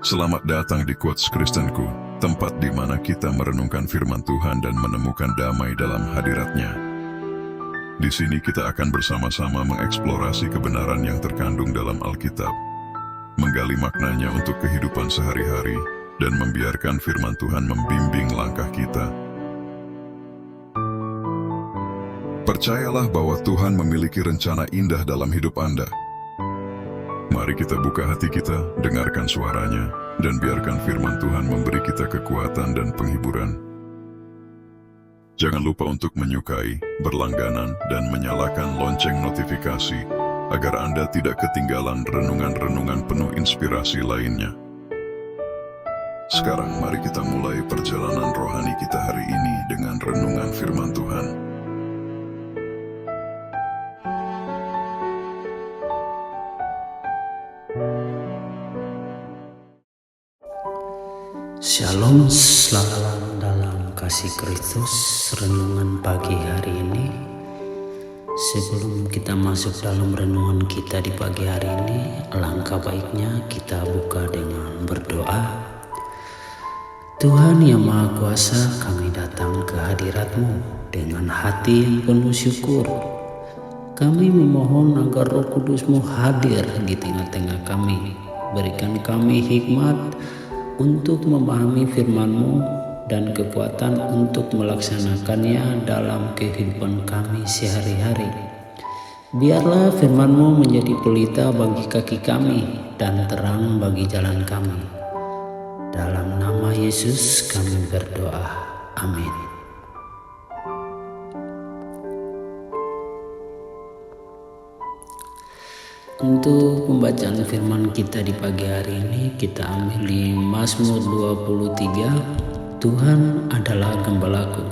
Selamat datang di Quotes Kristenku, tempat di mana kita merenungkan firman Tuhan dan menemukan damai dalam hadiratnya. Di sini kita akan bersama-sama mengeksplorasi kebenaran yang terkandung dalam Alkitab, menggali maknanya untuk kehidupan sehari-hari, dan membiarkan firman Tuhan membimbing langkah kita. Percayalah bahwa Tuhan memiliki rencana indah dalam hidup Anda. Mari kita buka hati kita, dengarkan suaranya, dan biarkan firman Tuhan memberi kita kekuatan dan penghiburan. Jangan lupa untuk menyukai, berlangganan, dan menyalakan lonceng notifikasi, agar Anda tidak ketinggalan renungan-renungan penuh inspirasi lainnya. Sekarang mari kita mulai perjalanan rohani kita hari ini dengan renungan firman Tuhan. Shalom, selamat dalam kasih Kristus. Renungan pagi hari ini, sebelum kita masuk dalam renungan kita di pagi hari ini, alangkah baiknya kita buka dengan berdoa. Tuhan yang Maha Kuasa, kami datang ke hadirat-Mu dengan hati yang penuh syukur. Kami memohon agar Roh Kudus-Mu hadir di tengah-tengah kami. Berikan kami hikmat untuk memahami firman-Mu dan kekuatan untuk melaksanakannya dalam kehidupan kami sehari-hari. Biarlah firman-Mu menjadi pelita bagi kaki kami dan terang bagi jalan kami. Dalam nama Yesus kami berdoa. Amin. Untuk pembacaan firman kita di pagi hari ini, kita ambil di Mazmur 23. Tuhan adalah gembalaku.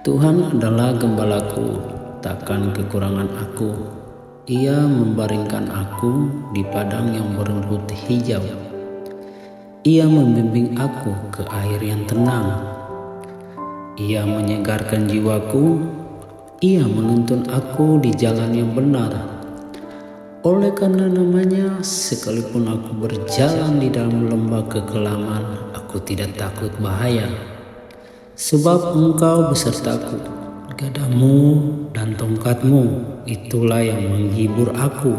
Tuhan adalah gembalaku, takkan kekurangan aku. Ia membaringkan aku di padang yang berumput hijau. Ia membimbing aku ke air yang tenang. Ia menyegarkan jiwaku. Ia menuntun aku di jalan yang benar. Oleh karena namanya, sekalipun aku berjalan di dalam lembah kekelaman, aku tidak takut bahaya. Sebab Engkau besertaku, gadamu dan tongkatmu, itulah yang menghibur aku.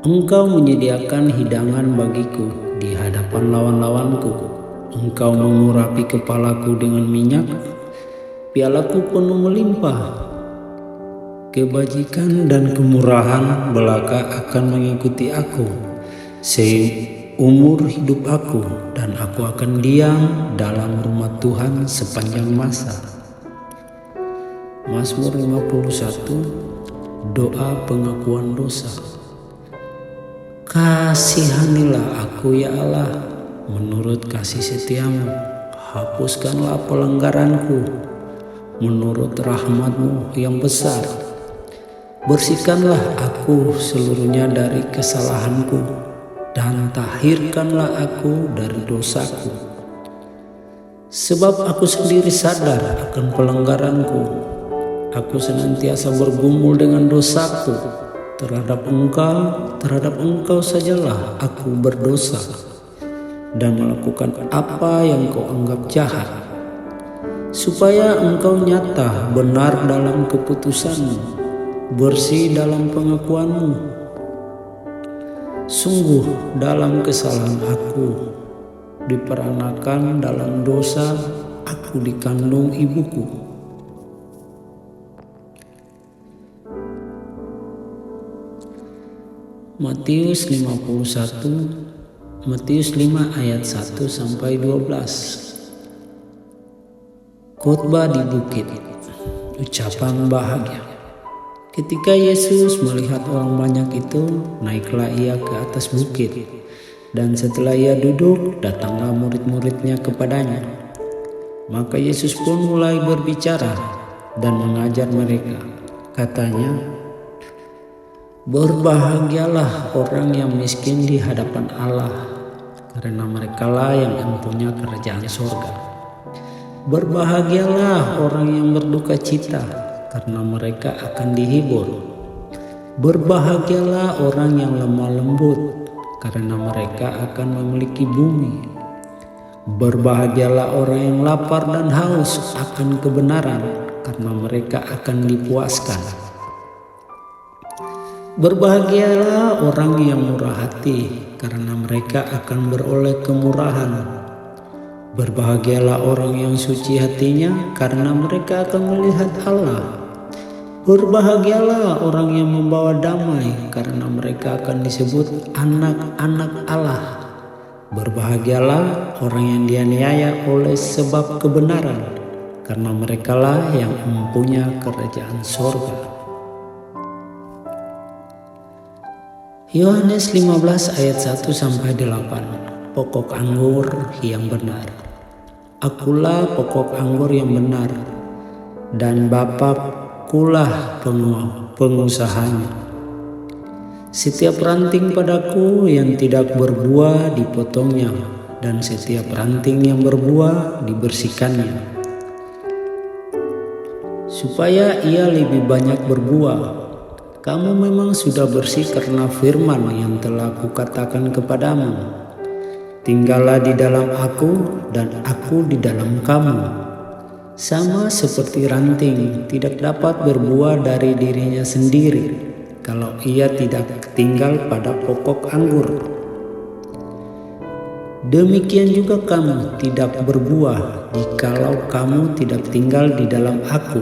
Engkau menyediakan hidangan bagiku di hadapan lawan-lawanku. Engkau mengurapi kepalaku dengan minyak, pialaku penuh melimpah. Kebajikan dan kemurahan belaka akan mengikuti aku seumur hidup aku, dan aku akan diam dalam rumah Tuhan sepanjang masa. Mazmur 51, doa pengakuan dosa. Kasihanilah aku ya Allah, menurut kasih setiamu. Hapuskanlah pelanggaranku, menurut rahmat-Mu yang besar. Bersihkanlah aku seluruhnya dari kesalahanku, dan tahirkanlah aku dari dosaku. Sebab aku sendiri sadar akan pelanggaranku. Aku senantiasa bergumul dengan dosaku. Terhadap engkau sajalah aku berdosa, dan melakukan apa yang Kau anggap jahat. Supaya Engkau nyata benar dalam keputusan-Mu, bersih dalam pengakuan-Mu. Sungguh dalam kesalahan aku diperanakan, dalam dosa aku dikandung ibuku. Matius 5 ayat 1 sampai 12. Khotbah di bukit, ucapan bahagia. Ketika Yesus melihat orang banyak itu, naiklah ia ke atas bukit. Dan setelah ia duduk, datanglah murid-muridnya kepadanya. Maka Yesus pun mulai berbicara dan mengajar mereka. Katanya, berbahagialah orang yang miskin di hadapan Allah, karena merekalah yang mempunyai kerajaan surga. Berbahagialah orang yang berduka cita, karena mereka akan dihibur. Berbahagialah orang yang lemah lembut, karena mereka akan memiliki bumi. Berbahagialah orang yang lapar dan haus akan kebenaran, karena mereka akan dipuaskan. Berbahagialah orang yang murah hati, karena mereka akan beroleh kemurahan. Berbahagialah orang yang suci hatinya, karena mereka akan melihat Allah. Berbahagialah orang yang membawa damai, karena mereka akan disebut anak-anak Allah. Berbahagialah orang yang dianiaya oleh sebab kebenaran, karena merekalah yang mempunyai kerajaan sorga. Yohanes 15 ayat 1-8. Pokok anggur yang benar. Akulah pokok anggur yang benar, dan Bapakulah pengusahanya. Setiap ranting padaku yang tidak berbuah dipotongnya, dan setiap ranting yang berbuah dibersihkannya, supaya ia lebih banyak berbuah. Kamu memang sudah bersih karena firman yang telah kukatakan kepadamu. Tinggallah di dalam aku, dan aku di dalam kamu. Sama seperti ranting tidak dapat berbuah dari dirinya sendiri kalau ia tidak tinggal pada pokok anggur. Demikian juga kamu tidak berbuah jikalau kamu tidak tinggal di dalam aku.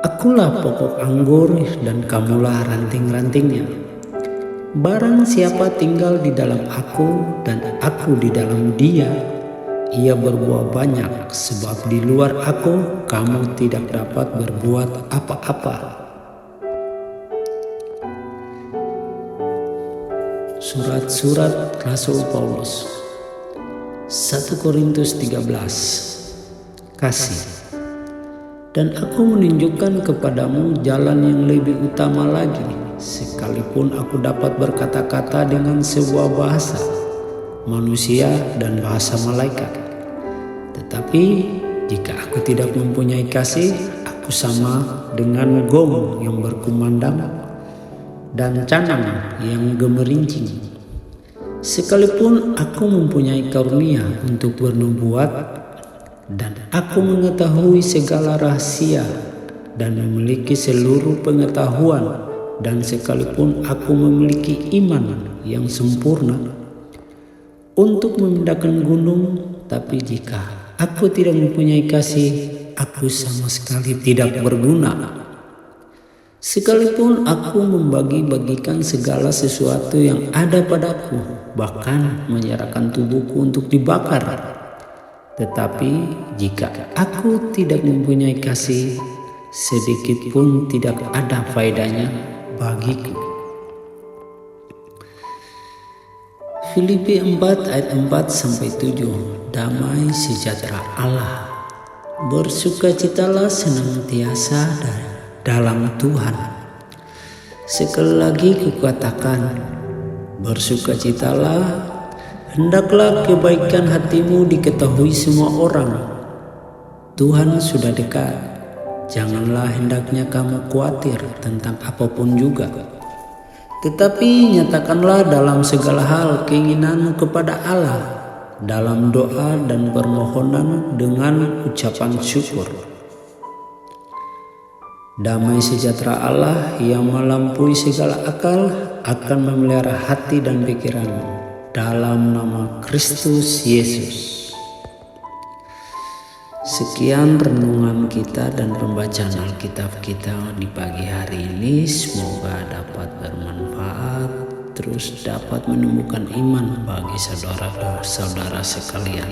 Akulah pokok anggur dan kamulah ranting-rantingnya. Barang siapa tinggal di dalam aku dan aku di dalam dia, ia berbuah banyak, sebab di luar aku kamu tidak dapat berbuat apa-apa. Surat-surat Rasul Paulus. 1 Korintus 13. Kasih. Dan aku menunjukkan kepadamu jalan yang lebih utama lagi, sekalipun aku dapat berkata-kata dengan sebuah bahasa manusia dan bahasa malaikat. Tetapi jika aku tidak mempunyai kasih, aku sama dengan gong yang berkumandang dan canang yang gemerincing. Sekalipun aku mempunyai karunia untuk bernubuat, dan aku mengetahui segala rahasia dan memiliki seluruh pengetahuan, dan sekalipun aku memiliki iman yang sempurna untuk memindahkan gunung, tapi jika aku tidak mempunyai kasih, aku sama sekali tidak berguna. Sekalipun aku membagi-bagikan segala sesuatu yang ada padaku, bahkan menyerahkan tubuhku untuk dibakar, tetapi jika aku tidak mempunyai kasih, sedikit pun tidak ada faedahnya bagiku. Filipi 4 ayat 4-7. Damai sejahtera Allah. Bersukacitalah senantiasa dalam Tuhan. Sekali lagi kukatakan, bersukacitalah. Hendaklah kebaikan hatimu diketahui semua orang. Tuhan sudah dekat. Janganlah hendaknya kamu khawatir tentang apapun juga. Tetapi nyatakanlah dalam segala hal keinginanmu kepada Allah, dalam doa dan permohonan dengan ucapan syukur. Damai sejahtera Allah yang melampaui segala akal akan memelihara hati dan pikiranmu dalam nama Kristus Yesus. Sekian renungan kita dan pembacaan Alkitab kita di pagi hari ini. Semoga dapat bermanfaat, terus dapat menumbuhkan iman bagi saudara-saudara sekalian.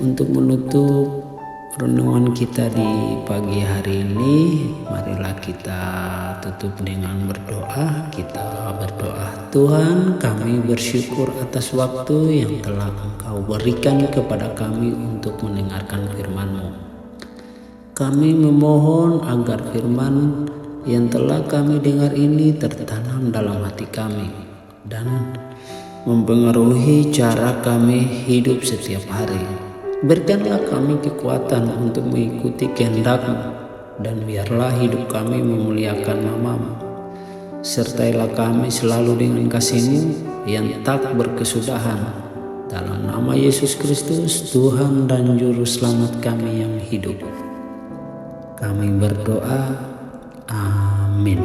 Untuk menutup renungan kita di pagi hari ini, marilah kita tutup dengan berdoa. Kita berdoa, Tuhan, kami bersyukur atas waktu yang telah Engkau berikan kepada kami untuk mendengarkan firman-Mu. Kami memohon agar firman yang telah kami dengar ini tertanam dalam hati kami dan mempengaruhi cara kami hidup setiap hari. Berikanlah kami kekuatan untuk mengikuti kehendak-Mu, dan biarlah hidup kami memuliakan nama-Mu. Sertailah kami selalu dengan kasih-Mu yang tak berkesudahan. Dalam nama Yesus Kristus, Tuhan dan Juru Selamat kami yang hidup, kami berdoa. Amin.